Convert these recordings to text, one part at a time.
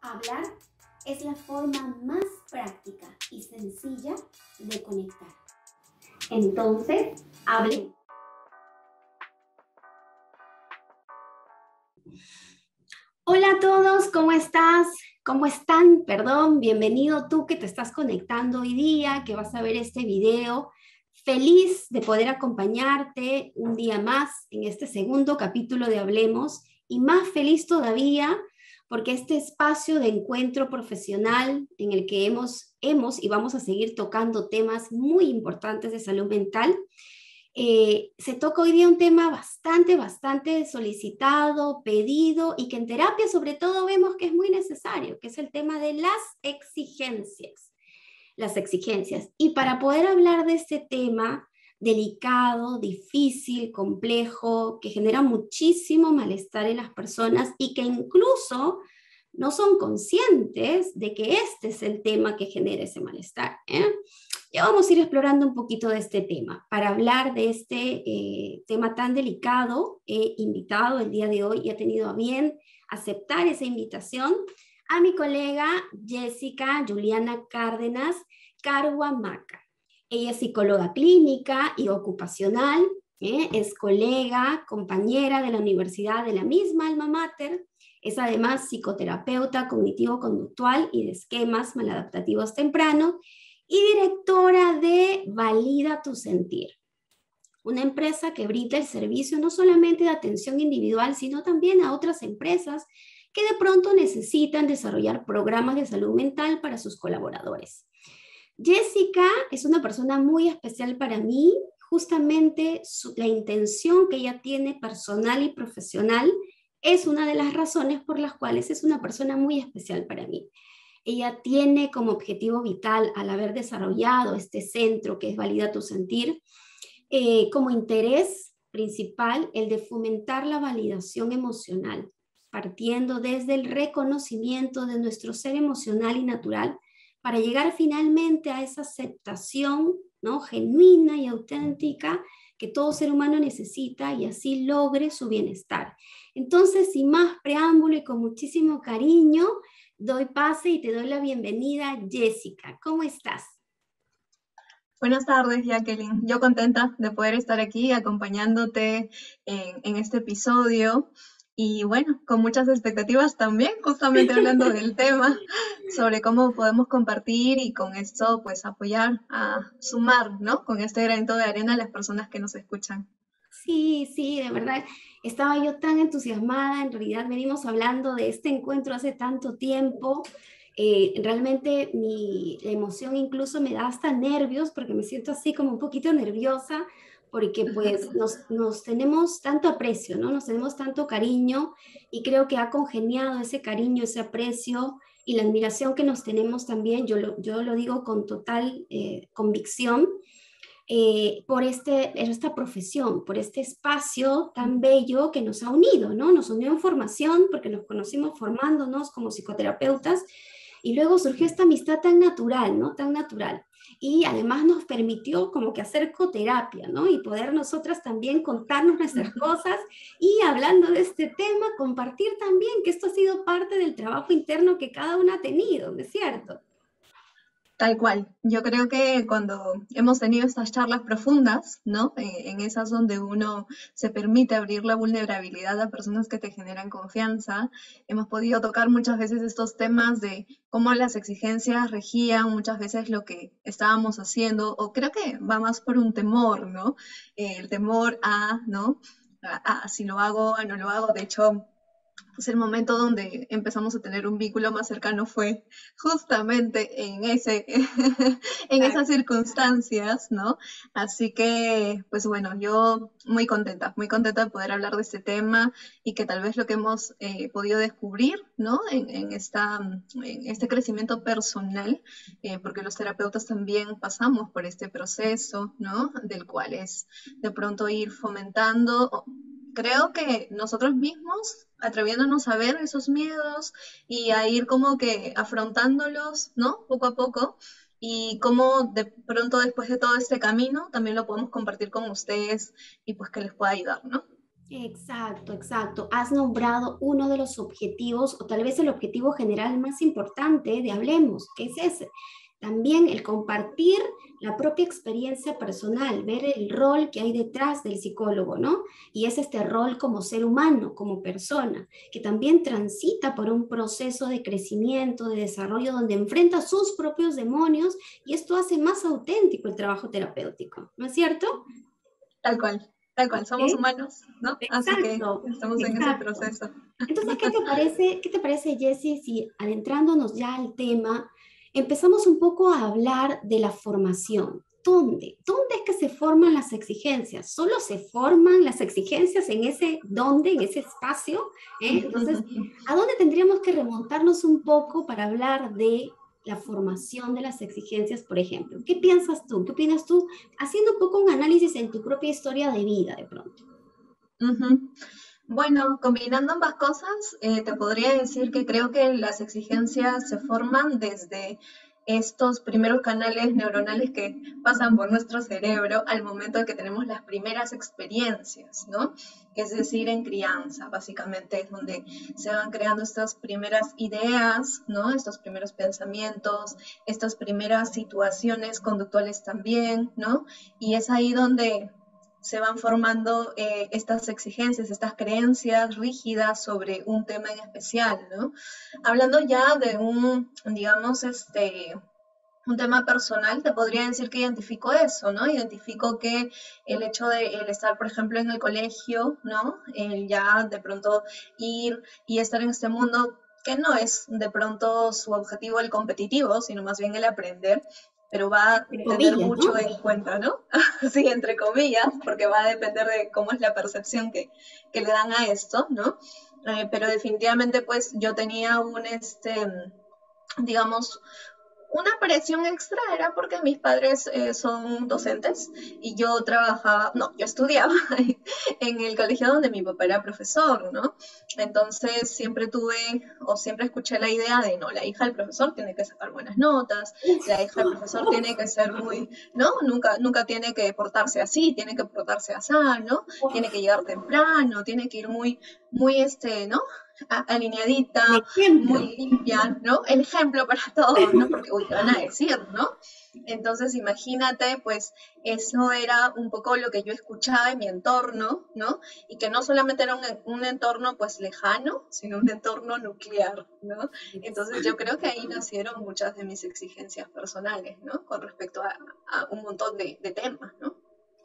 Hablar es la forma más práctica y sencilla de conectar. Entonces, hablen. Hola a todos, ¿cómo estás? ¿Cómo están? Perdón, bienvenido tú que te estás conectando hoy día, que vas a ver este video. Feliz de poder acompañarte un día más en este segundo capítulo de Hablemos y más feliz todavía porque este espacio de encuentro profesional en el que hemos y vamos a seguir tocando temas muy importantes de salud mental. Se toca hoy día un tema bastante solicitado, pedido y que en terapia sobre todo vemos que es muy necesario, que es el tema de las exigencias. Las exigencias. Y para poder hablar de este tema delicado, difícil, complejo, que genera muchísimo malestar en las personas y que incluso no son conscientes de que este es el tema que genera ese malestar. Ya vamos a ir explorando un poquito de este tema. Para hablar de este tema tan delicado, he invitado el día de hoy y he tenido a bien aceptar esa invitación a mi colega Jessica Juliana Cárdenas Caruamaca. Ella es psicóloga clínica y ocupacional, es colega, compañera de la universidad de la misma alma mater, es además psicoterapeuta cognitivo-conductual y de esquemas maladaptativos tempranos y directora de Valida tu Sentir, una empresa que brinda el servicio no solamente de atención individual, sino también a otras empresas que de pronto necesitan desarrollar programas de salud mental para sus colaboradores. Jessica es una persona muy especial para mí, justamente la intención que ella tiene personal y profesional es una de las razones por las cuales es una persona muy especial para mí. Ella tiene como objetivo vital, al haber desarrollado este centro que es Valida tu Sentir, como interés principal el de fomentar la validación emocional, partiendo desde el reconocimiento de nuestro ser emocional y natural para llegar finalmente a esa aceptación, ¿no?, genuina y auténtica que todo ser humano necesita y así logre su bienestar. Entonces, sin más preámbulo y con muchísimo cariño, doy pase y te doy la bienvenida, Jessica. ¿Cómo estás? Buenas tardes, Jacqueline. Yo contenta de poder estar aquí acompañándote en este episodio y bueno, con muchas expectativas también, justamente hablando del tema, sobre cómo podemos compartir y con esto pues apoyar a sumar, ¿no? Con este granito de arena a las personas que nos escuchan. Sí, de verdad, estaba yo tan entusiasmada, en realidad venimos hablando de este encuentro hace tanto tiempo, realmente la emoción incluso me da hasta nervios porque me siento así como un poquito nerviosa porque pues nos tenemos tanto aprecio, ¿no? Nos tenemos tanto cariño y creo que ha congeniado ese cariño, ese aprecio y la admiración que nos tenemos también, yo lo digo con total convicción, por esta profesión, por este espacio tan bello que nos ha unido, ¿no? Nos unió en formación porque nos conocimos formándonos como psicoterapeutas y luego surgió esta amistad tan natural, ¿no? Tan natural. Y además nos permitió como que hacer coterapia, ¿no? Y poder nosotras también contarnos nuestras cosas y hablando de este tema, compartir también que esto ha sido parte del trabajo interno que cada una ha tenido, ¿no es cierto? Tal cual. Yo creo que cuando hemos tenido estas charlas profundas, ¿no? En esas donde uno se permite abrir la vulnerabilidad a personas que te generan confianza, hemos podido tocar muchas veces estos temas de cómo las exigencias regían muchas veces lo que estábamos haciendo, o creo que va más por un temor, ¿no? El temor a, ¿no? A si lo hago, a no lo hago. De hecho, pues el momento donde empezamos a tener un vínculo más cercano fue justamente en en esas circunstancias, ¿no? Así que, pues bueno, yo muy contenta de poder hablar de este tema y que tal vez lo que hemos podido descubrir, ¿no? En este crecimiento personal, porque los terapeutas también pasamos por este proceso, ¿no? Del cual es de pronto ir fomentando. Creo que nosotros mismos, atreviéndonos a ver esos miedos y a ir como que afrontándolos, ¿no? Poco a poco, y cómo de pronto después de todo este camino también lo podemos compartir con ustedes y pues que les pueda ayudar, ¿no? Exacto, exacto. Has nombrado uno de los objetivos, o tal vez el objetivo general más importante de Hablemos, que es ese. También el compartir la propia experiencia personal, ver el rol que hay detrás del psicólogo, ¿no? Y es este rol como ser humano, como persona, que también transita por un proceso de crecimiento, de desarrollo, donde enfrenta sus propios demonios y esto hace más auténtico el trabajo terapéutico, ¿no es cierto? Tal cual, somos ¿Sí? humanos, ¿no? Así que Exacto, estamos en ese exacto. proceso. Entonces, qué te parece, Jessie, si adentrándonos ya al tema, empezamos un poco a hablar de la formación? ¿Dónde? ¿Dónde es que se forman las exigencias? ¿Solo se forman las exigencias en ese dónde, en ese espacio? Entonces, ¿a dónde tendríamos que remontarnos un poco para hablar de la formación de las exigencias, por ejemplo? ¿Qué piensas tú? ¿Qué opinas tú? Haciendo un poco un análisis en tu propia historia de vida, de pronto. Ujú. Bueno, combinando ambas cosas, te podría decir que creo que las exigencias se forman desde estos primeros canales neuronales que pasan por nuestro cerebro al momento de que tenemos las primeras experiencias, ¿no? Es decir, en crianza, básicamente es donde se van creando estas primeras ideas, ¿no? Estos primeros pensamientos, estas primeras situaciones conductuales también, ¿no? Y es ahí donde se van formando estas exigencias, estas creencias rígidas sobre un tema en especial, ¿no? Hablando ya de digamos, un tema personal, te podría decir que identifico eso, ¿no? Identifico que el hecho de el estar, por ejemplo, en el colegio, ¿no? El ya de pronto ir y estar en este mundo que no es de pronto su objetivo el competitivo, sino más bien el aprender, pero va a Entre tener comillas, mucho ¿no? en cuenta, ¿no? Sí, entre comillas, porque va a depender de cómo es la percepción que le dan a esto, ¿no? Pero definitivamente, pues yo tenía digamos, una presión extra era porque mis padres son docentes y yo trabajaba, no, yo estudiaba en el colegio donde mi papá era profesor, ¿no? Entonces siempre tuve o siempre escuché la idea de, no, la hija del profesor tiene que sacar buenas notas, la hija del profesor tiene que ser muy, ¿no? Nunca tiene que portarse así, tiene que portarse así, ¿no? Tiene que llegar temprano, tiene que ir muy, ¿no? Alineadita, El ejemplo. muy limpia, ¿no? El ejemplo para todos, ¿no? Porque, uy, te van a decir, ¿no? Entonces, imagínate, pues eso era un poco lo que yo escuchaba en mi entorno, ¿no? Y que no solamente era un entorno pues lejano, sino un entorno nuclear, ¿no? Entonces yo creo que ahí nacieron muchas de mis exigencias personales, ¿no? Con respecto a un montón de temas, ¿no?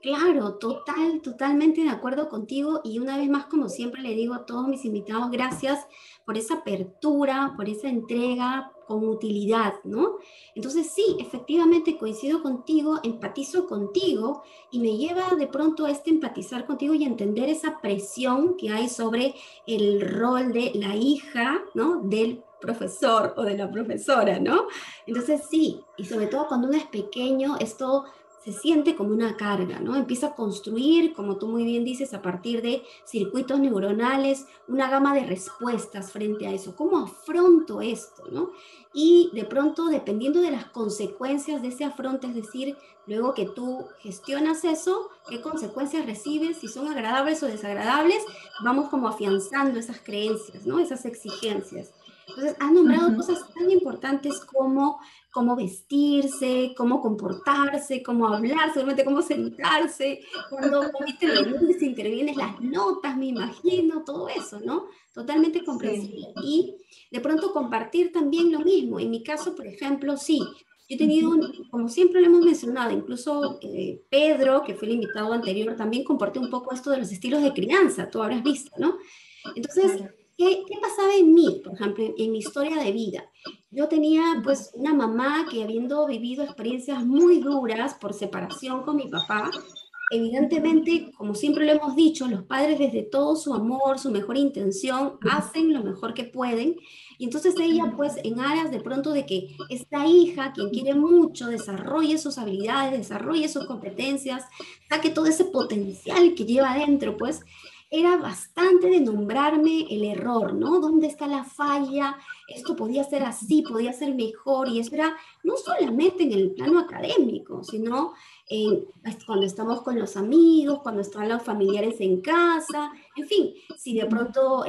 Claro, totalmente de acuerdo contigo y una vez más, como siempre le digo a todos mis invitados, gracias por esa apertura, por esa entrega con utilidad, ¿no? Entonces sí, efectivamente coincido contigo, empatizo contigo y me lleva de pronto a este empatizar contigo y entender esa presión que hay sobre el rol de la hija, ¿no? Del profesor o de la profesora, ¿no? Entonces sí, y sobre todo cuando uno es pequeño, esto se siente como una carga, ¿no? Empieza a construir, como tú muy bien dices, a partir de circuitos neuronales, una gama de respuestas frente a eso. ¿Cómo afronto esto, no? Y de pronto, dependiendo de las consecuencias de ese afronte, es decir, luego que tú gestionas eso, qué consecuencias recibes, si son agradables o desagradables, vamos como afianzando esas creencias, ¿no? Esas exigencias. Entonces, has nombrado Ujú. cosas tan importantes como cómo vestirse, cómo comportarse, cómo hablar, seguramente cómo sentarse, cuando intervenir, si intervienes las notas, me imagino, todo eso, ¿no? Totalmente Sí. comprensible. Y de pronto compartir también lo mismo. En mi caso, por ejemplo, sí, yo he tenido, Ujú. como siempre lo hemos mencionado, incluso Pedro, que fue el invitado anterior, también compartió un poco esto de los estilos de crianza, tú habrás visto, ¿no? Entonces, Claro. ¿qué pasaba en mí, por ejemplo, en mi historia de vida? Yo tenía pues una mamá que habiendo vivido experiencias muy duras por separación con mi papá, evidentemente, como siempre lo hemos dicho, los padres desde todo su amor, su mejor intención, hacen lo mejor que pueden. Y entonces ella pues en aras de pronto de que esta hija, quien quiere mucho, desarrolle sus habilidades, desarrolle sus competencias, saque todo ese potencial que lleva adentro, pues era bastante de nombrarme el error, ¿no? ¿Dónde está la falla? esto podía ser así, podía ser mejor, y eso era no solamente en el plano académico, sino cuando estamos con los amigos, cuando están los familiares en casa, en fin, si de pronto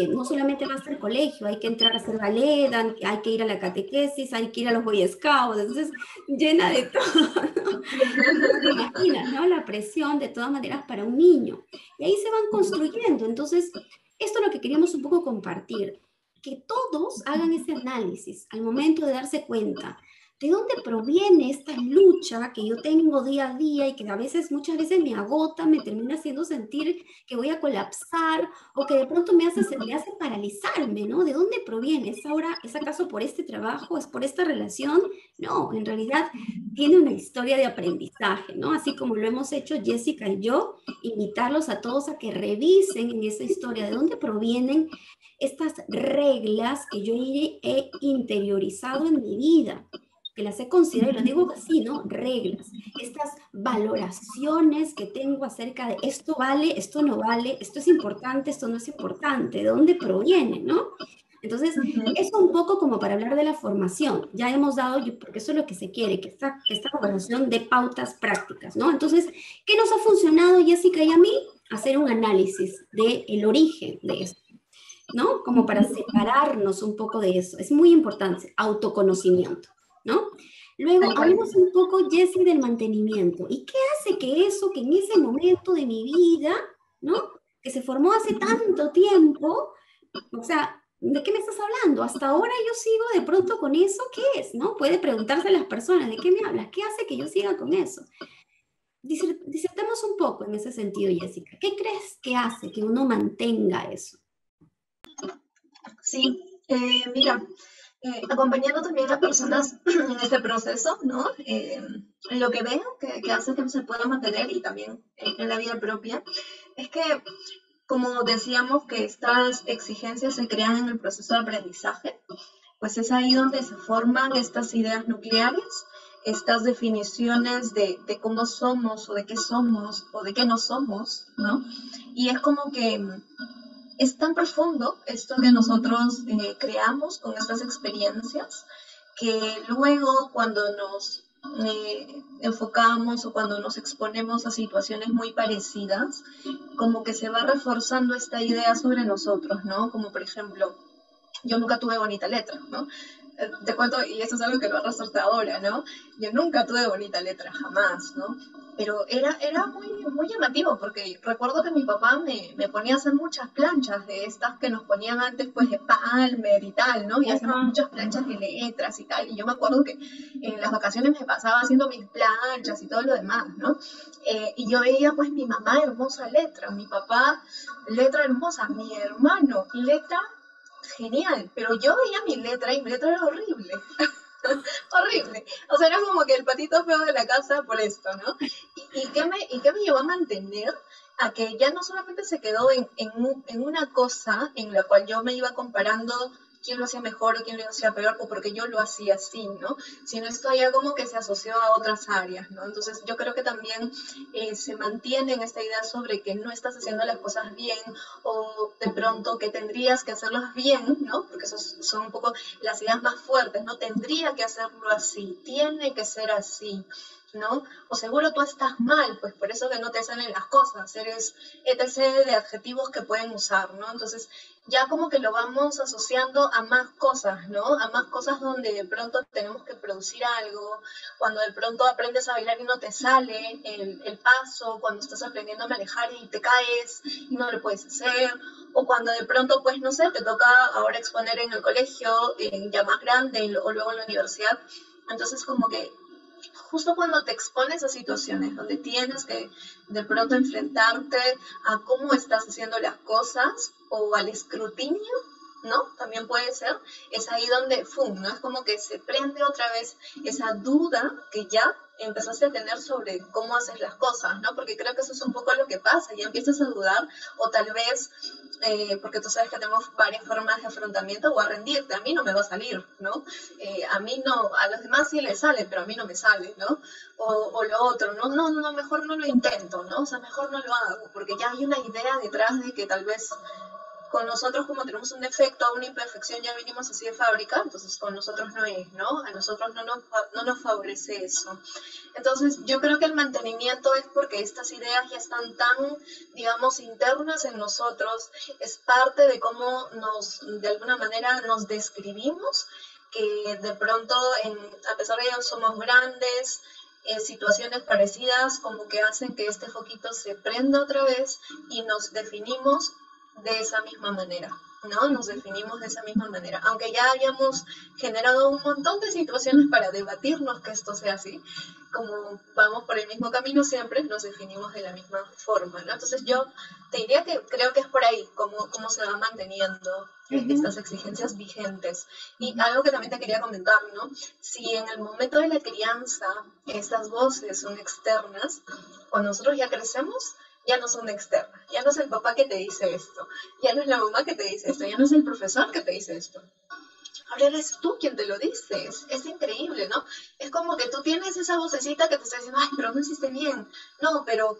no solamente vas al colegio, hay que entrar a hacer ballet, hay que ir a la catequesis, hay que ir a los Boy Scouts, entonces llena de todo, ¿no? Entonces te imaginas, ¿no? La presión de todas maneras para un niño. Y ahí se van construyendo. Entonces, esto es lo que queríamos un poco compartir, que todos hagan ese análisis al momento de darse cuenta de dónde proviene esta lucha que yo tengo día a día y que a veces, muchas veces me agota, me termina haciendo sentir que voy a colapsar o que de pronto me hace paralizarme, ¿no? ¿De dónde proviene? ¿Es ahora, es acaso por este trabajo? ¿Es por esta relación? No, en realidad tiene una historia de aprendizaje, ¿no? Así como lo hemos hecho Jessica y yo, invitarlos a todos a que revisen en esa historia de dónde provienen estas reglas que yo he interiorizado en mi vida, que las he considerado, y lo digo así, ¿no? Reglas, estas valoraciones que tengo acerca de esto vale, esto no vale, esto es importante, esto no es importante, ¿de dónde proviene, no? Entonces, eso un poco como para hablar de la formación. Ya hemos dado, porque eso es lo que se quiere, que esta conversación de pautas prácticas, ¿no? Entonces, ¿qué nos ha funcionado, Jessica y a mí? Hacer un análisis del origen de esto, ¿no? Como para separarnos un poco de eso. Es muy importante, autoconocimiento, ¿no? Luego, Tal cual. hablemos un poco, Jessie, del mantenimiento. ¿Y qué hace que eso, que en ese momento de mi vida, ¿no? Que se formó hace tanto tiempo, o sea, ¿de qué me estás hablando? Hasta ahora yo sigo de pronto con eso, ¿qué es? ¿No? Puede preguntarse a las personas, ¿de qué me hablas? ¿Qué hace que yo siga con eso? Disertemos un poco en ese sentido, Jessica. ¿Qué crees que hace que uno mantenga eso? Sí, mira, acompañando también a personas en este proceso, ¿no? Lo que veo que hace que se pueda mantener y también en la vida propia es que, como decíamos, que estas exigencias se crean en el proceso de aprendizaje, pues es ahí donde se forman estas ideas nucleares, estas definiciones de cómo somos o de qué no somos, ¿no? Y es como que es tan profundo esto que nosotros creamos con estas experiencias que luego cuando nos enfocamos o cuando nos exponemos a situaciones muy parecidas, como que se va reforzando esta idea sobre nosotros, ¿no? Como por ejemplo, yo nunca tuve bonita letra, ¿no? Te cuento, y eso es algo que lo arrastro hasta ahora, ¿no? Yo nunca tuve bonita letra, jamás, ¿no? Pero era muy, muy llamativo, porque recuerdo que mi papá me ponía a hacer muchas planchas de estas que nos ponían antes, pues, de Palmer y tal, ¿no? Y hacíamos Ajá. muchas planchas de letras y tal, y yo me acuerdo que en las vacaciones me pasaba haciendo mis planchas y todo lo demás, ¿no? Y yo veía, pues, mi mamá hermosa letra, mi papá letra hermosa, mi hermano letra genial, pero yo veía mi letra y mi letra era horrible, horrible. O sea, era como que el patito feo de la casa por esto, ¿no? ¿Y qué me llevó a mantener? A que ya no solamente se quedó en una cosa en la cual yo me iba comparando quién lo hacía mejor o quién lo hacía peor o porque yo lo hacía así, ¿no? Sino esto ya como que se asoció a otras áreas, ¿no? Entonces yo creo que también se mantiene en esta idea sobre que no estás haciendo las cosas bien o de pronto que tendrías que hacerlas bien, ¿no? Porque esos son un poco las ideas más fuertes, ¿no? Tendría que hacerlo así, tiene que ser así, ¿no? O seguro tú estás mal, pues por eso que no te salen las cosas, eres etc. de adjetivos que pueden usar, ¿no? Entonces ya como que lo vamos asociando a más cosas, ¿no? A más cosas donde de pronto tenemos que producir algo, cuando de pronto aprendes a bailar y no te sale el paso, cuando estás aprendiendo a manejar y te caes y no lo puedes hacer, o cuando de pronto, pues no sé, te toca ahora exponer en el colegio, ya más grande, o luego en la universidad. Entonces como que justo cuando te expones a situaciones donde tienes que de pronto enfrentarte a cómo estás haciendo las cosas o al escrutinio, ¿no? También puede ser, es ahí donde, ¡fum!, ¿no? Es como que se prende otra vez esa duda que ya empezaste a tener sobre cómo haces las cosas, ¿no? Porque creo que eso es un poco lo que pasa, ya empiezas a dudar o tal vez porque tú sabes que tenemos varias formas de afrontamiento o a rendirte, a mí no me va a salir, ¿no? A mí no, a los demás sí les sale, pero a mí no me sale, ¿no? O lo otro, no, mejor no lo intento, ¿no? O sea, mejor no lo hago, porque ya hay una idea detrás de que tal vez con nosotros como tenemos un defecto o una imperfección ya venimos así de fábrica, entonces con nosotros no es, ¿no? A nosotros no nos favorece eso. Entonces yo creo que el mantenimiento es porque estas ideas ya están tan, digamos, internas en nosotros, es parte de cómo de alguna manera nos describimos, que de pronto, a pesar de que somos grandes, situaciones parecidas como que hacen que este foquito se prenda otra vez y nos definimos de esa misma manera, ¿no? Nos definimos de esa misma manera. Aunque ya hayamos generado un montón de situaciones para debatirnos que esto sea así, como vamos por el mismo camino siempre, nos definimos de la misma forma, ¿no? Entonces yo te diría que creo que es por ahí cómo se van manteniendo estas exigencias vigentes. Y algo que también te quería comentar, ¿no? Si en el momento de la crianza estas voces son externas, cuando nosotros ya crecemos, ya no son externas, ya no es el papá que te dice esto, ya no es la mamá que te dice esto, ya no es el profesor que te dice esto. Ahora eres tú quien te lo dices, es increíble, ¿no? Es como que tú tienes esa vocecita que te está diciendo, ay, pero no hiciste bien, no, pero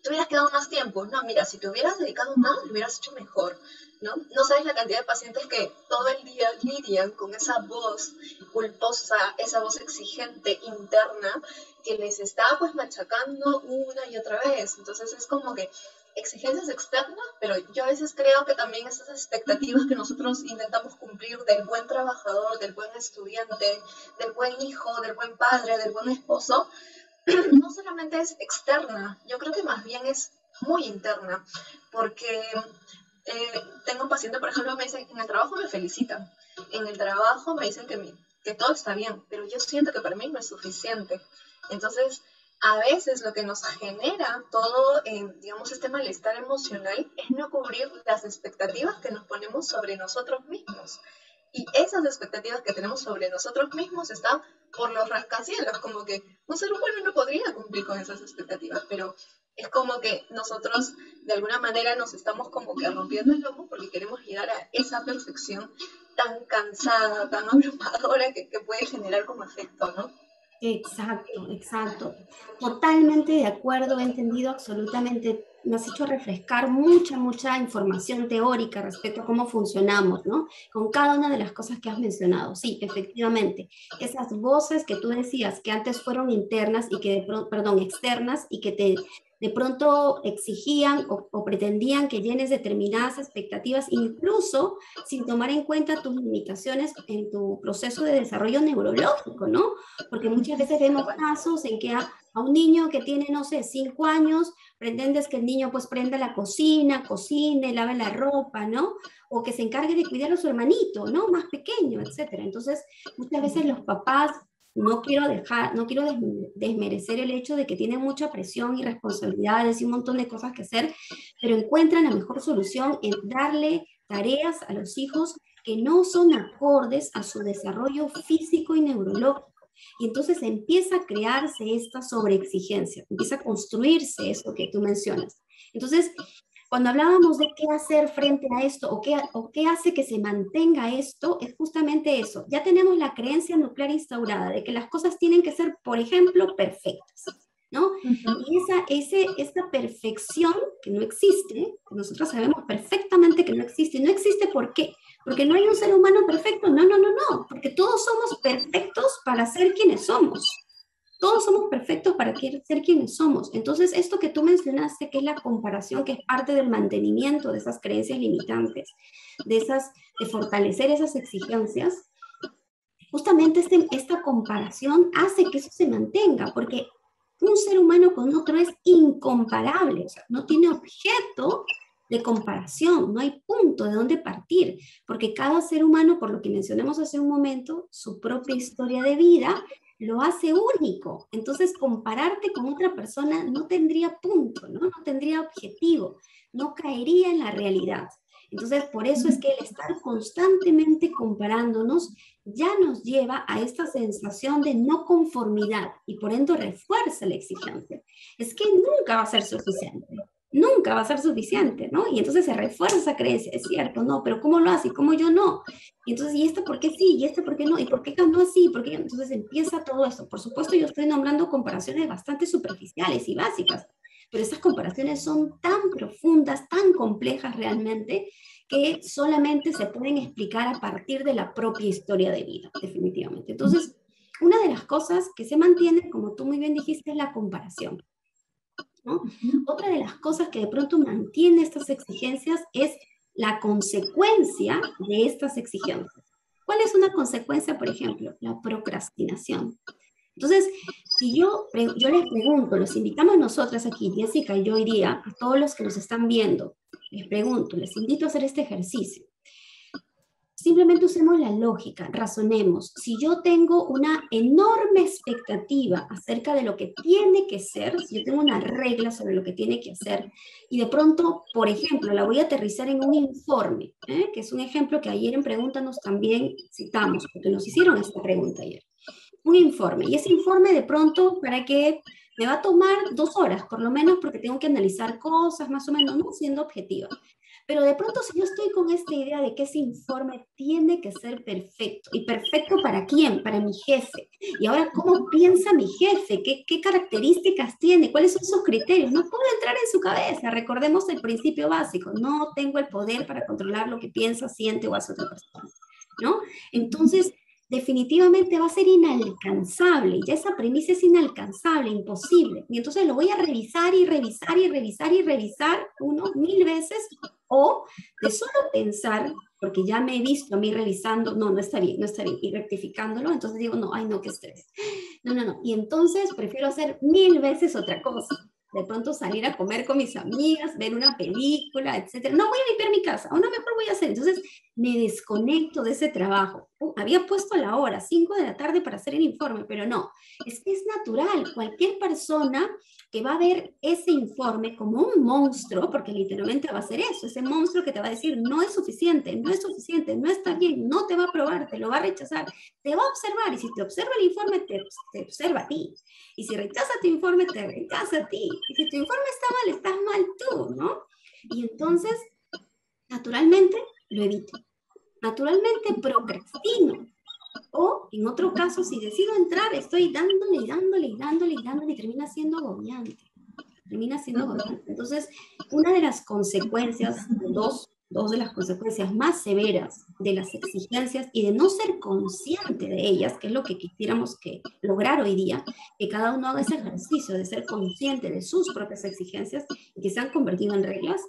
te hubieras quedado más tiempo, no, mira, si te hubieras dedicado más, lo hubieras hecho mejor, ¿no? No sabes la cantidad de pacientes que todo el día lidian con esa voz culposa, esa voz exigente interna que les está pues machacando una y otra vez. Entonces es como que exigencias externas, pero yo a veces creo que también esas expectativas que nosotros intentamos cumplir del buen trabajador, del buen estudiante, del buen hijo, del buen padre, del buen esposo, no solamente es externa, yo creo que más bien es muy interna, porque tengo un paciente, por ejemplo, me dice, en el trabajo me felicitan, en el trabajo me dicen que todo está bien, pero yo siento que para mí no es suficiente. Entonces, a veces lo que nos genera todo, digamos, este malestar emocional es no cubrir las expectativas que nos ponemos sobre nosotros mismos. Y esas expectativas que tenemos sobre nosotros mismos están por los rascacielos, como que un ser humano no podría cumplir con esas expectativas, pero es como que nosotros de alguna manera nos estamos como que rompiendo el lomo porque queremos llegar a esa perfección tan cansada, tan abrumadora que puede generar como efecto, ¿no? Exacto, exacto. Totalmente de acuerdo, he entendido absolutamente. Me has hecho refrescar mucha información teórica respecto a cómo funcionamos, ¿no? Con cada una de las cosas que has mencionado. Sí, efectivamente. Esas voces que tú decías que antes fueron internas y que perdón, externas y que de pronto exigían o pretendían que llenes determinadas expectativas, incluso sin tomar en cuenta tus limitaciones en tu proceso de desarrollo neurológico, ¿no? Porque muchas veces vemos casos en que a un niño que tiene, no sé, 5 años, pretendes que el niño pues prenda la cocina, cocine, lave la ropa, ¿no? O que se encargue de cuidar a su hermanito, ¿no? Más pequeño, etcétera. Entonces, muchas veces los papás, no quiero desmerecer el hecho de que tienen mucha presión y responsabilidades y un montón de cosas que hacer, pero encuentran la mejor solución en darle tareas a los hijos que no son acordes a su desarrollo físico y neurológico. Y entonces empieza a crearse esta sobreexigencia, empieza a construirse eso que tú mencionas. Entonces, cuando hablábamos de qué hacer frente a esto o qué hace que se mantenga esto, es justamente eso. Ya tenemos la creencia nuclear instaurada de que las cosas tienen que ser, por ejemplo, perfectas, ¿no? Y esa perfección que no existe, que nosotros sabemos perfectamente que no existe. ¿No existe por qué? Porque no hay un ser humano perfecto. No. Porque todos somos perfectos para ser quienes somos. Todos somos perfectos para ser quienes somos. Entonces, esto que tú mencionaste, que es la comparación, que es parte del mantenimiento de esas creencias limitantes, de fortalecer esas exigencias, justamente esta comparación hace que eso se mantenga, porque un ser humano con otro es incomparable, o sea, no tiene objeto de comparación, no hay punto de dónde partir, porque cada ser humano, por lo que mencionamos hace un momento, su propia historia de vida lo hace único. Entonces, compararte con otra persona no tendría punto, ¿no? No tendría objetivo, no caería en la realidad. Entonces, por eso es que el estar constantemente comparándonos ya nos lleva a esta sensación de no conformidad y por ende refuerza la exigencia. Es que nunca va a ser suficiente. Nunca va a ser suficiente, ¿no? Y entonces se refuerza esa creencia, es cierto, no, pero ¿cómo lo hace? ¿Y cómo yo no? Y entonces, ¿y esto por qué sí? ¿Y esto por qué no? ¿Y por qué no así? ¿Por qué? Entonces empieza todo esto. Por supuesto, yo estoy nombrando comparaciones bastante superficiales y básicas, pero esas comparaciones son tan profundas, tan complejas realmente, que solamente se pueden explicar a partir de la propia historia de vida, definitivamente. Entonces, una de las cosas que se mantiene, como tú muy bien dijiste, es la comparación, ¿no? Otra de las cosas que de pronto mantiene estas exigencias es la consecuencia de estas exigencias. ¿Cuál es una consecuencia, por ejemplo? La procrastinación. Entonces, si yo les pregunto, los invitamos nosotras aquí, Jessica y yo hoy día, a todos los que nos están viendo, les pregunto, les invito a hacer este ejercicio. Simplemente usemos la lógica, razonemos. Si yo tengo una enorme expectativa acerca de lo que tiene que ser, si yo tengo una regla sobre lo que tiene que hacer, y de pronto, por ejemplo, la voy a aterrizar en un informe, que es un ejemplo que ayer en Pregúntanos también citamos, porque nos hicieron esta pregunta ayer. Un informe, y ese informe de pronto, ¿para qué? Me va a tomar 2 horas, por lo menos, porque tengo que analizar cosas, más o menos, no siendo objetiva. Pero de pronto si yo estoy con esta idea de que ese informe tiene que ser perfecto, ¿y perfecto para quién? Para mi jefe. Y ahora, ¿cómo piensa mi jefe? ¿Qué características tiene? ¿Cuáles son sus criterios? No puedo entrar en su cabeza. Recordemos el principio básico. No tengo el poder para controlar lo que piensa, siente o hace otra persona, ¿no? Entonces, definitivamente va a ser inalcanzable. Ya esa premisa es inalcanzable, imposible. Y entonces lo voy a revisar y revisar y revisar y revisar 1000 veces, o de solo pensar, porque ya me he visto a mí revisando, no, no está bien, no está bien, y rectificándolo, entonces digo, no, ay, no, qué estrés. No, no, no. Y entonces prefiero hacer 1000 veces otra cosa. De pronto salir a comer con mis amigas, ver una película, etcétera. No voy a limpiar mi casa, o no, mejor voy a hacer. Entonces me desconecto de ese trabajo. Había puesto la hora, 5 de la tarde para hacer el informe, pero no. Es que es natural. Cualquier persona que va a ver ese informe como un monstruo, porque literalmente va a ser eso, ese monstruo que te va a decir, no es suficiente, no es suficiente, no está bien, no te va a aprobar, te lo va a rechazar, te va a observar, y si te observa el informe, te observa a ti. Y si rechaza tu informe, te rechaza a ti. Y si tu informe está mal, estás mal tú, ¿no? Y entonces, naturalmente, lo evito. Naturalmente, procrastino. O, en otro caso, si decido entrar, estoy dándole y dándole y dándole y dándole, y termina siendo agobiante. Termina siendo agobiante. Entonces, una de las consecuencias, dos de las consecuencias más severas de las exigencias y de no ser consciente de ellas, que es lo que quisiéramos que lograr hoy día, que cada uno haga ese ejercicio de ser consciente de sus propias exigencias y que se han convertido en reglas.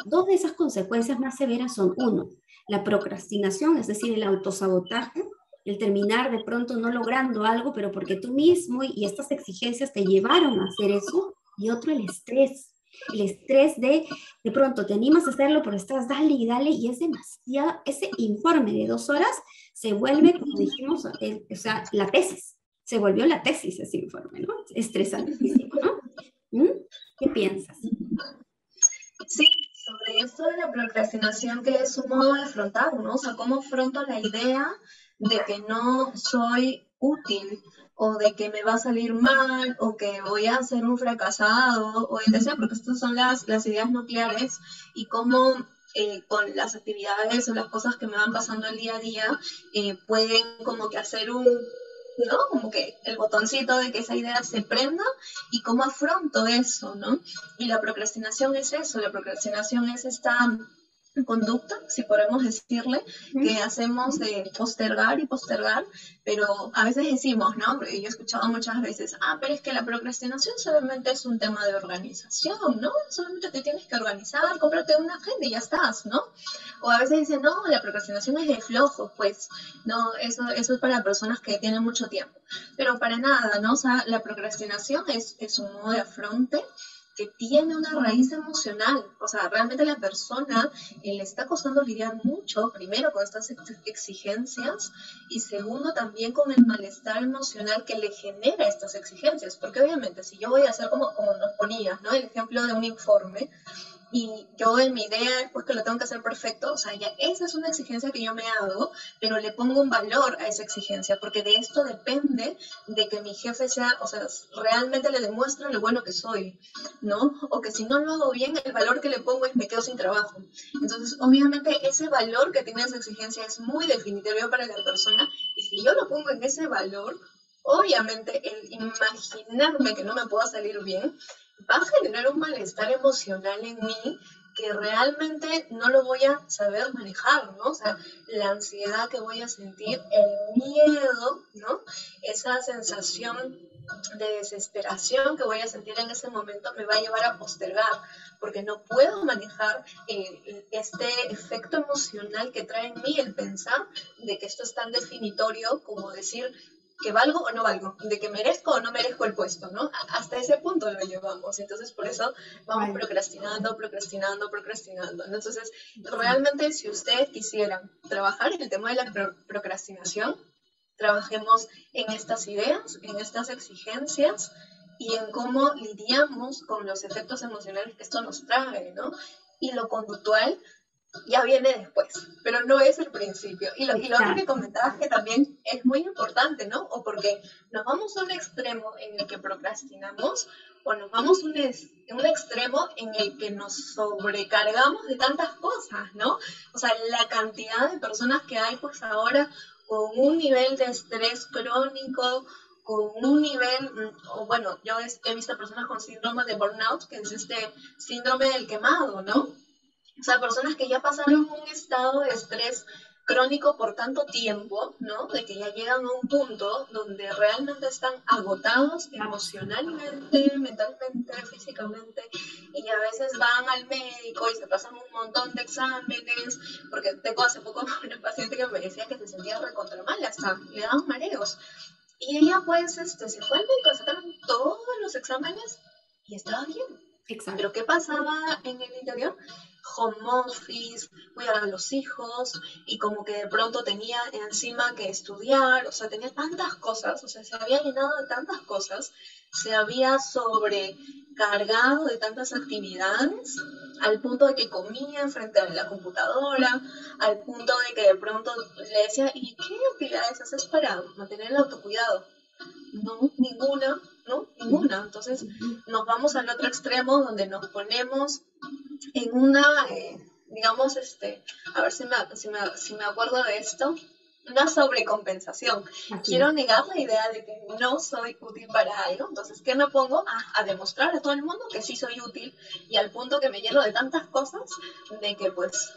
Dos de esas consecuencias más severas son, uno, la procrastinación, es decir, el autosabotaje, el terminar de pronto no logrando algo, pero porque tú mismo y estas exigencias te llevaron a hacer eso. Y otro, el estrés. El estrés de pronto te animas a hacerlo, pero estás dale y dale, y es demasiado. Ese informe de 2 horas se vuelve, como dijimos, o sea, la tesis. Se volvió la tesis ese informe, ¿no? Estresantísimo, ¿no? ¿Mm? ¿Qué piensas? Sí, sobre esto de la procrastinación, que es un modo de afrontar, ¿no? O sea, cómo afronto la idea de que no soy útil, o de que me va a salir mal, o que voy a ser un fracasado, o etc., porque estas son las ideas nucleares, y cómo con las actividades o las cosas que me van pasando el día a día, pueden como que hacer ¿no? Como que el botoncito de que esa idea se prenda, y cómo afronto eso, ¿no? Y la procrastinación es eso, la procrastinación es esta conducta, si podemos decirle, que hacemos de postergar y postergar, pero a veces decimos, ¿no? Porque yo he escuchado muchas veces, pero es que la procrastinación solamente es un tema de organización, ¿no? Solamente te tienes que organizar, cómprate una agenda y ya estás, ¿no? O a veces dicen, no, la procrastinación es de flojos, pues, no, eso es para personas que tienen mucho tiempo, pero para nada, ¿no? O sea, la procrastinación es un modo de afronte que tiene una raíz emocional. O sea, realmente la persona le está costando lidiar mucho, primero con estas exigencias, y segundo también con el malestar emocional que le genera estas exigencias, porque obviamente si yo voy a hacer como nos ponías, ¿no? El ejemplo de un informe, y yo en mi idea es pues que lo tengo que hacer perfecto, o sea, ya esa es una exigencia que yo me hago, pero le pongo un valor a esa exigencia, porque de esto depende de que mi jefe sea, o sea, realmente le demuestre lo bueno que soy, ¿no? O que si no lo hago bien, el valor que le pongo es me quedo sin trabajo. Entonces, obviamente, ese valor que tiene esa exigencia es muy definitorio para la persona, y si yo lo pongo en ese valor, obviamente el imaginarme que no me pueda salir bien va a generar un malestar emocional en mí que realmente no lo voy a saber manejar, ¿no? O sea, la ansiedad que voy a sentir, el miedo, ¿no? Esa sensación de desesperación que voy a sentir en ese momento me va a llevar a postergar, porque no puedo manejar este efecto emocional que trae en mí el pensar de que esto es tan definitorio como decir que valgo o no valgo, de que merezco o no merezco el puesto, ¿no? Hasta ese punto lo llevamos, entonces por eso vamos Vale. procrastinando, procrastinando, procrastinando, ¿no? Entonces, realmente si ustedes quisieran trabajar en el tema de la procrastinación, trabajemos en estas ideas, en estas exigencias y en cómo lidiamos con los efectos emocionales que esto nos trae, ¿no? Y lo conductual ya viene después, pero no es el principio. Y lo otro que Exacto. comentabas que también es muy importante, ¿no? O porque nos vamos a un extremo en el que procrastinamos o nos vamos a un extremo en el que nos sobrecargamos de tantas cosas, ¿no? O sea, la cantidad de personas que hay pues ahora con un nivel de estrés crónico, con un nivel, o bueno, yo he visto personas con síndrome de burnout, que es este síndrome del quemado, ¿no? O sea, personas que ya pasaron un estado de estrés crónico por tanto tiempo, ¿no? De que ya llegan a un punto donde realmente están agotados emocionalmente, mentalmente, físicamente, y a veces van al médico y se pasan un montón de exámenes, porque tengo hace poco una paciente que me decía que se sentía recontra mal, hasta le daban mareos. Y ella pues se fue al médico, sacaron todos los exámenes y estaba bien. Exacto. Pero ¿qué pasaba en el interior? Home office, cuidar a los hijos y como que de pronto tenía encima que estudiar, o sea, tenía tantas cosas, o sea, se había llenado de tantas cosas, se había sobrecargado de tantas actividades al punto de que comía frente a la computadora, al punto de que de pronto le decía, ¿y qué actividades haces para mantener el autocuidado? No, ninguna, ¿no? Ninguna. Entonces nos vamos al otro extremo donde nos ponemos en una, digamos, a ver si me acuerdo de esto, una sobrecompensación. Así es. Quiero negar la idea de que no soy útil para algo, entonces, ¿qué me pongo? A demostrar a todo el mundo que sí soy útil y al punto que me lleno de tantas cosas de que pues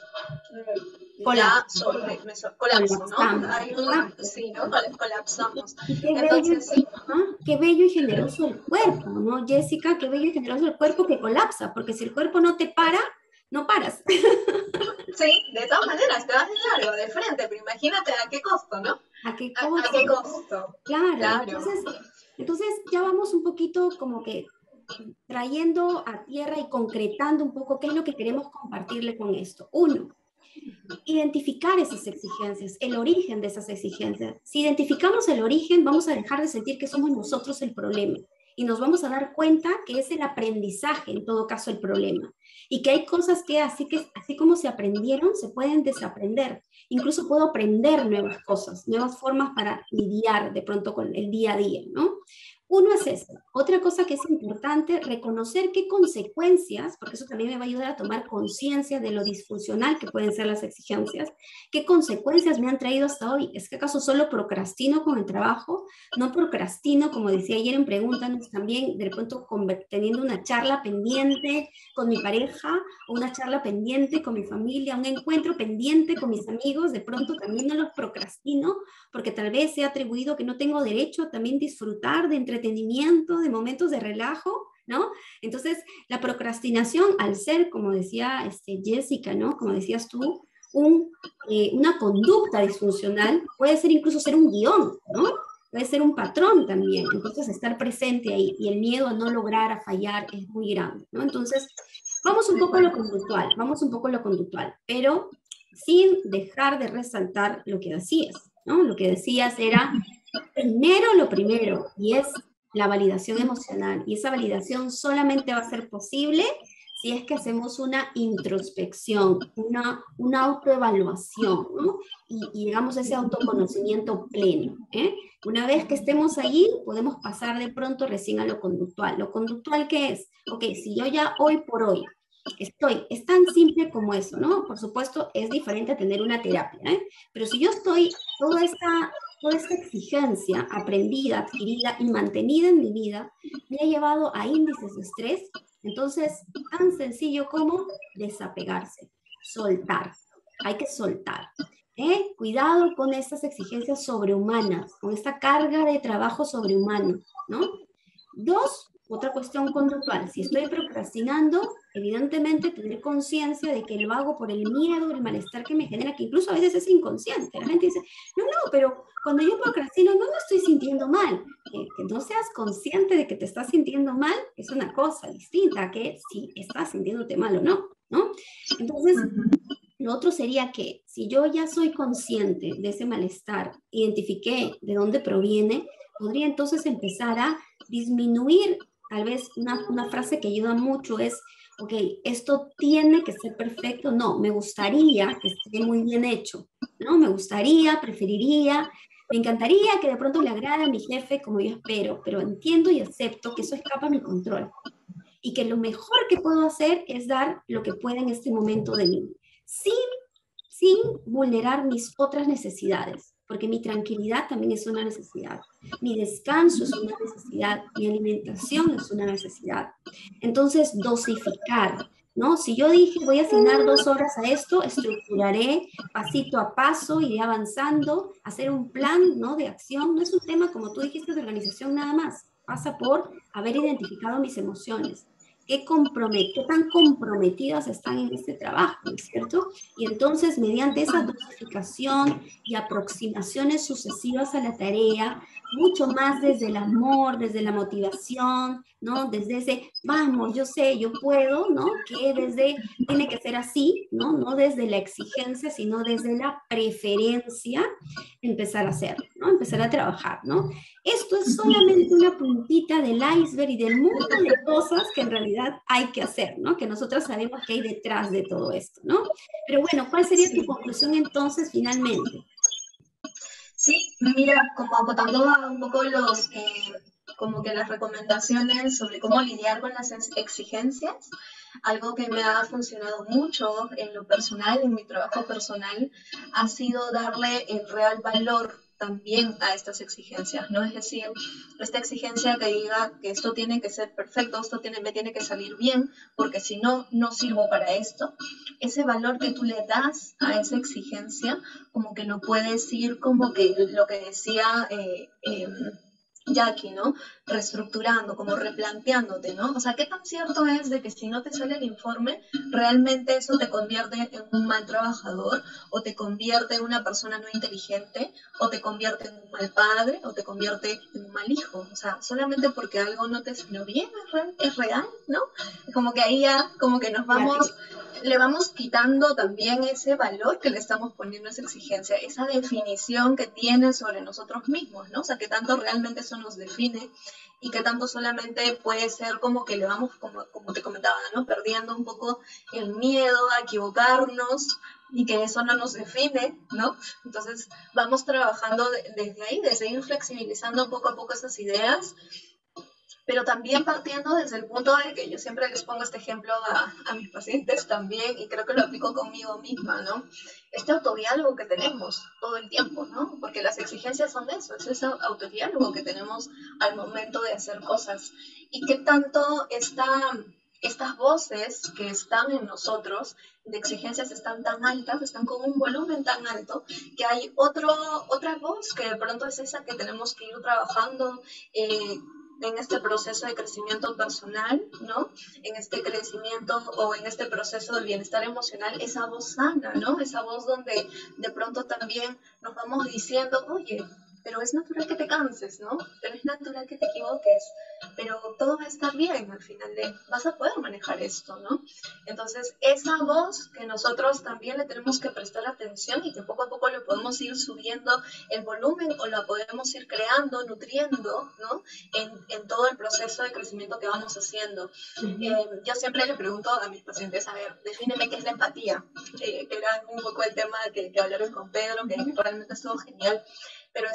ya Colapso. colapso, ¿no? Colapsamos. Hay Exacto. sí, ¿no? Colapsamos. Y qué bello, Entonces, sí, ajá, qué bello y generoso el cuerpo, ¿no, Jessica? Qué bello y generoso el cuerpo que colapsa, porque si el cuerpo no te para, no paras. sí, de todas maneras, te vas de largo, de frente, pero imagínate a qué costo, ¿no? ¿A qué ¿A qué costo? costo? Claro, Claro. entonces ya vamos un poquito como que trayendo a tierra y concretando un poco qué es lo que queremos compartirle con esto. Uno, identificar esas exigencias, el origen de esas exigencias. Si identificamos el origen, vamos a dejar de sentir que somos nosotros el problema y nos vamos a dar cuenta que es el aprendizaje, en todo caso, el problema. Y que hay cosas que así como se aprendieron, se pueden desaprender. Incluso puedo aprender nuevas cosas, nuevas formas para lidiar de pronto con el día a día, ¿no? Uno es eso. Otra cosa que es importante, reconocer qué consecuencias, porque eso también me va a ayudar a tomar conciencia de lo disfuncional que pueden ser las exigencias, qué consecuencias me han traído hasta hoy. ¿Es que acaso solo procrastino con el trabajo? No procrastino, como decía ayer en Pregúntanos, también de pronto teniendo una charla pendiente con mi pareja, o una charla pendiente con mi familia, un encuentro pendiente con mis amigos, de pronto también no los procrastino, porque tal vez he atribuido que no tengo derecho a también disfrutar de entretenimiento, de momentos de relajo, ¿no? Entonces, la procrastinación, al ser, como decía Jessica, ¿no? Como decías tú, una conducta disfuncional, puede ser incluso ser un guión, ¿no? Puede ser un patrón también. Entonces, estar presente ahí y el miedo a no lograr, a fallar, es muy grande, ¿no? Entonces, vamos un poco a lo conductual, vamos un poco a lo conductual, pero sin dejar de resaltar lo que decías, ¿no? Lo que decías era primero lo primero, y es la validación emocional. Y esa validación solamente va a ser posible si es que hacemos una introspección, una autoevaluación, ¿no? Y llegamos a ese autoconocimiento pleno, ¿eh? Una vez que estemos allí, podemos pasar de pronto recién a lo conductual. ¿Lo conductual qué es? Ok, si yo ya hoy por hoy es tan simple como eso, ¿no? Por supuesto, es diferente a tener una terapia, ¿eh? Pero si yo estoy, toda esta exigencia aprendida, adquirida y mantenida en mi vida, me ha llevado a índices de estrés, Entonces, tan sencillo como desapegarse, soltar. Hay que soltar. Cuidado con estas exigencias sobrehumanas, con esta carga de trabajo sobrehumano, ¿no? Dos, otra cuestión conductual. Si estoy procrastinando, evidentemente tener conciencia de que lo hago por el miedo, el malestar que me genera, que incluso a veces es inconsciente. La gente dice, no, no, pero cuando yo procrastino no me estoy sintiendo mal. Que no seas consciente de que te estás sintiendo mal es una cosa distinta a que si estás sintiéndote mal o no, ¿no? Entonces, lo otro sería que si yo ya soy consciente de ese malestar, identifiqué de dónde proviene, podría entonces empezar a disminuir, tal vez una frase que ayuda mucho es, ok, esto tiene que ser perfecto, no, me gustaría que esté muy bien hecho, ¿no? Me gustaría, preferiría, me encantaría que de pronto le agrade a mi jefe como yo espero, pero entiendo y acepto que eso escapa a mi control y que lo mejor que puedo hacer es dar lo que pueda en este momento de mí, sin, sin vulnerar mis otras necesidades, porque mi tranquilidad también es una necesidad, mi descanso es una necesidad, mi alimentación es una necesidad. Entonces, dosificar, ¿no? Si yo dije voy a asignar 2 horas a esto, estructuraré pasito a paso, iré avanzando, hacer un plan, ¿no? De acción. No es un tema, como tú dijiste, de organización nada más. Pasa por haber identificado mis emociones. ¿Qué tan comprometidas están en este trabajo, ¿no es cierto? Y entonces, mediante esa dosificación y aproximaciones sucesivas a la tarea, mucho más desde el amor, desde la motivación, ¿no? Desde ese, vamos, yo sé, yo puedo, ¿no? Que desde, tiene que ser así, ¿no? No desde la exigencia, sino desde la preferencia, empezar a hacerlo, ¿no? Empezar a trabajar, ¿no? Esto es solamente una puntita del iceberg y del mundo de cosas que en realidad hay que hacer, ¿no? Que nosotros sabemos que hay detrás de todo esto, ¿no? Pero bueno, ¿cuál sería tu Sí. conclusión entonces finalmente? Sí, mira, como acotando a un poco como que las recomendaciones sobre cómo lidiar con las exigencias, algo que me ha funcionado mucho en lo personal, en mi trabajo personal, ha sido darle el real valor también a estas exigencias, ¿no? Es decir, esta exigencia que diga que esto tiene que ser perfecto, me tiene que salir bien, porque si no, no sirvo para esto. Ese valor que tú le das a esa exigencia, como que lo puedes ir, como que lo que decía Jackie, ¿no? Reestructurando, como replanteándote, ¿no? O sea, ¿qué tan cierto es de que si no te sale el informe, realmente eso te convierte en un mal trabajador, o te convierte en una persona no inteligente, o te convierte en un mal padre, o te convierte en un mal hijo? O sea, solamente porque algo no te salió bien es real, ¿no? Como que ahí ya, como que le vamos quitando también ese valor que le estamos poniendo a esa exigencia, esa definición que tiene sobre nosotros mismos, ¿no? O sea, que tanto realmente eso nos define y que tanto solamente puede ser como que le vamos, como te comentaba, ¿no? Perdiendo un poco el miedo a equivocarnos y que eso no nos define, ¿no? Entonces vamos trabajando desde ahí, de seguir flexibilizando poco a poco esas ideas, pero también partiendo desde el punto de que yo siempre les pongo este ejemplo a mis pacientes también, y creo que lo aplico conmigo misma, ¿no? Este autodiálogo que tenemos todo el tiempo, ¿no? Porque las exigencias son eso, es ese autodiálogo que tenemos al momento de hacer cosas. Y qué tanto estas voces que están en nosotros de exigencias están tan altas, están con un volumen tan alto, que hay otra voz que de pronto es esa que tenemos que ir trabajando en este proceso de crecimiento personal, ¿no? En este crecimiento o en este proceso del bienestar emocional, esa voz sana, ¿no? Esa voz donde de pronto también nos vamos diciendo, oye, pero es natural que te canses, ¿no? Pero es natural que te equivoques, pero todo va a estar bien al final vas a poder manejar esto, ¿no? Entonces, esa voz que nosotros también le tenemos que prestar atención y que poco a poco le podemos ir subiendo el volumen o la podemos ir creando, nutriendo, ¿no? En todo el proceso de crecimiento que vamos haciendo. Yo siempre le pregunto a mis pacientes, a ver, defíneme qué es la empatía, que era un poco el tema que hablaron con Pedro, que realmente estuvo genial. Pero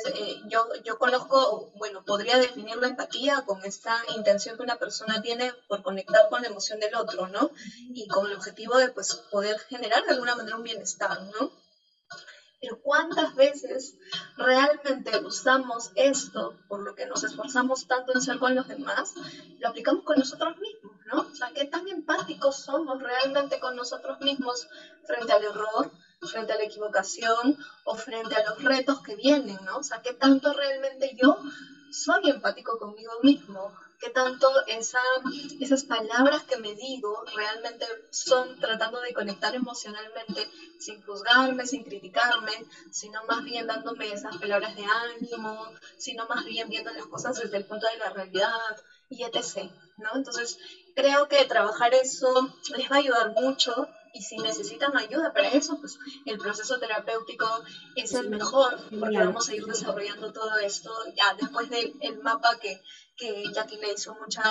yo conozco, bueno, podría definir la empatía con esta intención que una persona tiene por conectar con la emoción del otro, ¿no? Y con el objetivo de pues, poder generar de alguna manera un bienestar, ¿no? Pero ¿cuántas veces realmente usamos esto, por lo que nos esforzamos tanto en ser con los demás, lo aplicamos con nosotros mismos, ¿no? O sea, ¿qué tan empáticos somos realmente con nosotros mismos frente al error, frente a la equivocación o frente a los retos que vienen, ¿no? O sea, ¿qué tanto realmente yo soy empático conmigo mismo? ¿Qué tanto esas palabras que me digo realmente son tratando de conectar emocionalmente, sin juzgarme, sin criticarme, sino más bien dándome esas palabras de ánimo, sino más bien viendo las cosas desde el punto de la realidad, y etc., ¿no? Entonces, creo que trabajar eso les va a ayudar mucho, y si necesitan ayuda para eso, pues el proceso terapéutico es el mejor, porque Genial. vamos a ir desarrollando todo esto ya después del mapa que Jackie le hizo mucho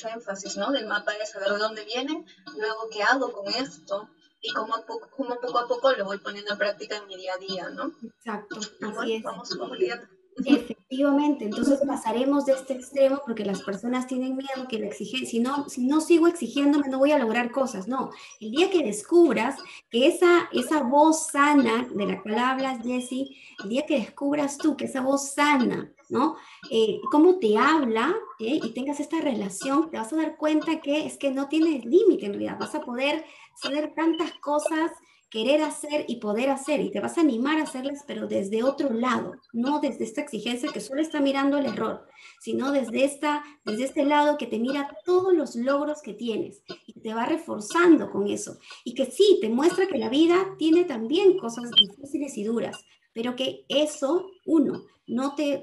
énfasis, ¿no? Del mapa de saber de dónde vienen, luego qué hago con esto, y cómo poco a poco lo voy poniendo en práctica en mi día a día, ¿no? Exacto, Y así bueno, es. vamos lidiando. Efectivamente, entonces pasaremos de este extremo porque las personas tienen miedo que la exigencia, si no sigo exigiéndome no voy a lograr cosas, no. El día que descubras que esa voz sana de la cual hablas, Jessie, el día que descubras tú que esa voz sana, ¿no? Cómo te habla, y tengas esta relación, te vas a dar cuenta que es que no tienes límite en realidad, vas a poder hacer tantas cosas, querer hacer y poder hacer, y te vas a animar a hacerlas, pero desde otro lado, no desde esta exigencia que solo está mirando el error, sino desde este lado que te mira todos los logros que tienes y te va reforzando con eso. Y que sí, te muestra que la vida tiene también cosas difíciles y duras, pero que eso, uno, no te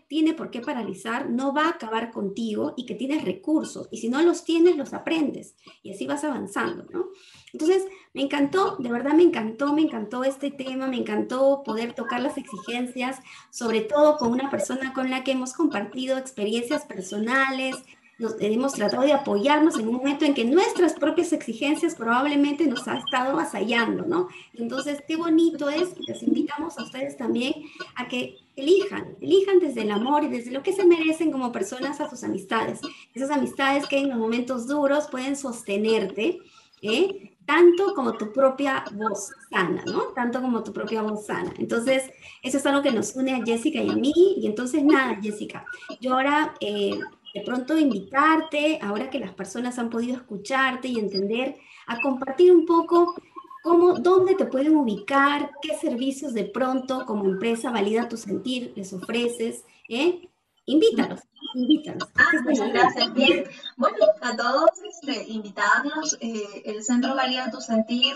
tiene por qué paralizar, no va a acabar contigo y que tienes recursos. Y si no los tienes, los aprendes y así vas avanzando, ¿no? Entonces, me encantó, de verdad me encantó este tema, me encantó poder tocar las exigencias, sobre todo con una persona con la que hemos compartido experiencias personales, nos hemos tratado de apoyarnos en un momento en que nuestras propias exigencias probablemente nos ha estado avasallando, ¿no? Entonces, qué bonito es, y les invitamos a ustedes también a que elijan desde el amor y desde lo que se merecen como personas a sus amistades. Esas amistades que en los momentos duros pueden sostenerte, tanto como tu propia voz sana, ¿no? Tanto como tu propia voz sana. Entonces, eso es algo que nos une a Jessica y a mí. Y entonces, nada, Jessica, yo ahora de pronto invitarte, ahora que las personas han podido escucharte y entender, a compartir un poco dónde te pueden ubicar, qué servicios de pronto como empresa Valida tu Sentir les ofreces, ¿eh? Invítalos, invítalos. Este es el Muchas momento. gracias. Bien, bueno, a todos invitarlos. El Centro Valida tu Sentir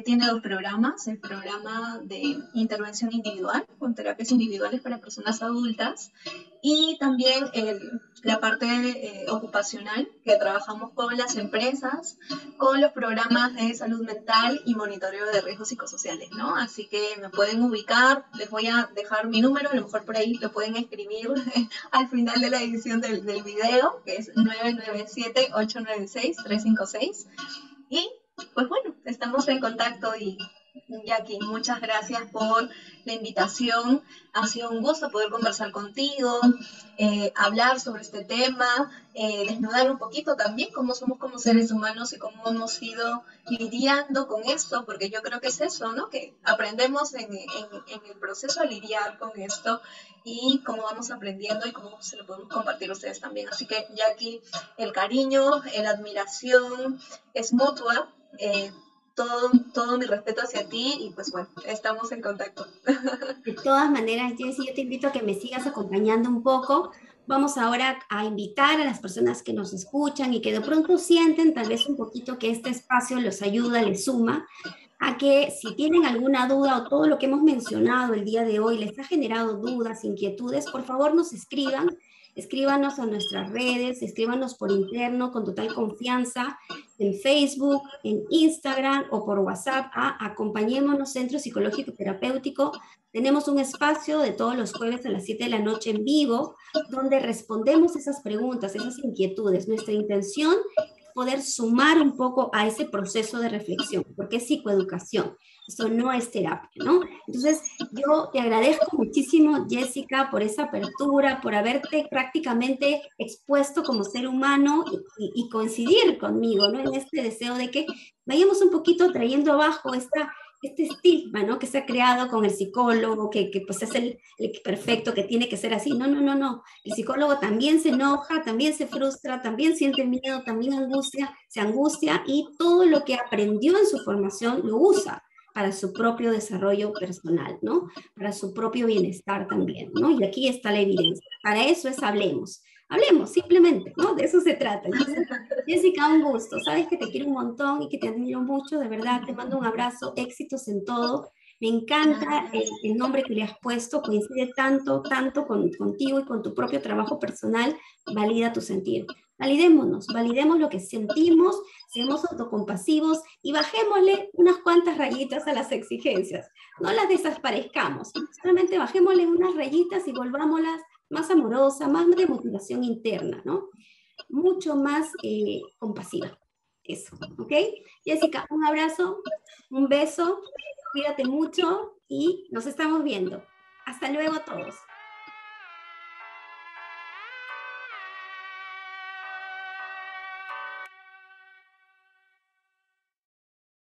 tiene dos programas. El programa de intervención individual, con terapias individuales para personas adultas, y también la parte ocupacional, que trabajamos con las empresas, con los programas de salud mental y monitoreo de riesgos psicosociales, ¿no? Así que me pueden ubicar, les voy a dejar mi número, a lo mejor por ahí lo pueden escribir al final de la edición del video, que es 997-896-356. Y pues bueno, estamos en contacto, y Jackie, muchas gracias por la invitación. Ha sido un gusto poder conversar contigo, hablar sobre este tema, desnudar un poquito también cómo somos como seres humanos y cómo hemos ido lidiando con esto, porque yo creo que es eso, ¿no? Que aprendemos en el proceso a lidiar con esto, y cómo vamos aprendiendo y cómo se lo podemos compartir a ustedes también. Así que, Jackie, el cariño, la admiración es mutua. Todo mi respeto hacia ti, y pues bueno, estamos en contacto. De todas maneras, Jessy, yo te invito a que me sigas acompañando un poco. Vamos ahora a invitar a las personas que nos escuchan y que de pronto sienten tal vez un poquito que este espacio los ayuda, les suma, a que si tienen alguna duda o todo lo que hemos mencionado el día de hoy les ha generado dudas, inquietudes, por favor nos escriban. Escríbanos a nuestras redes, escríbanos por interno con total confianza en Facebook, en Instagram o por WhatsApp a Acompañémonos Centro Psicológico Terapéutico. Tenemos un espacio de todos los jueves a las 7 de la noche en vivo, donde respondemos esas preguntas, esas inquietudes. Nuestra intención es poder sumar un poco a ese proceso de reflexión, porque es psicoeducación, eso no es terapia, ¿no? Entonces, yo te agradezco muchísimo, Jessica, por esa apertura, por haberte prácticamente expuesto como ser humano y coincidir conmigo, ¿no? En este deseo de que vayamos un poquito trayendo abajo este estigma, ¿no? Que se ha creado con el psicólogo, que pues es el perfecto, que tiene que ser así. No, no, no, no. El psicólogo también se enoja, también se frustra, también siente miedo, también se angustia y todo lo que aprendió en su formación lo usa para su propio desarrollo personal, ¿no? Para su propio bienestar también, ¿no? Y aquí está la evidencia. Para eso es hablemos. Hablemos, simplemente, ¿no? De eso se trata. Entonces, Jessica, un gusto. Sabes que te quiero un montón y que te admiro mucho, de verdad. Te mando un abrazo, éxitos en todo. Me encanta Gracias. el nombre que le has puesto, coincide tanto, tanto contigo y con tu propio trabajo personal. Valida tu sentir. Validémonos, validemos lo que sentimos, seamos autocompasivos y bajémosle unas cuantas rayitas a las exigencias. No las desaparezcamos, solamente bajémosle unas rayitas y volvámoslas más amorosa, más de motivación interna, ¿no? Mucho más compasiva. Eso, ¿ok? Jessica, un abrazo, un beso, cuídate mucho y nos estamos viendo. Hasta luego a todos.